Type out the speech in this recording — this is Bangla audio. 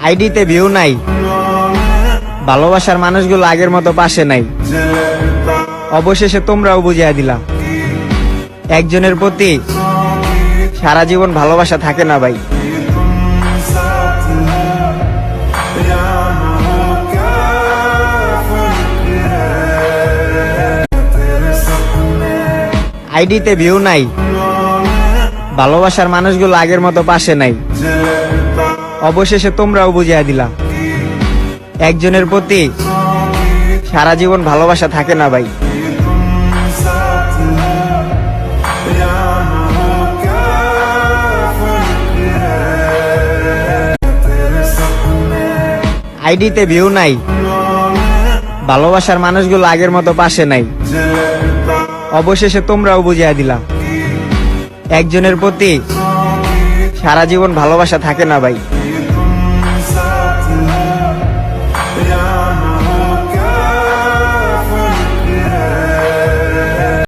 আইডিতে ভিউ নাই, ভালোবাসার মানুষগুলো আগের মতো পাশে নাই। অবশেষে তোমরাও বুঝিয়ে দিলা, একজনের প্রতি সারা জীবন ভালোবাসা থাকে না ভাই। আইডিতে ভিউ নাই, ভালোবাসার মানুষগুলো আগের মতো পাশে নাই। অবশেষে তোমরাও বুঝিয়ে দিলা, একজনের প্রতি সারা জীবন ভালোবাসা থাকে না ভাই। আইডিতে ভিউ নাই, ভালোবাসার মানুষগুলো আগের মতো পাশে নাই। অবশেষে তোমরাও বুঝিয়ে দিলা, একজনের প্রতি সারা জীবন ভালোবাসা থাকে না ভাই।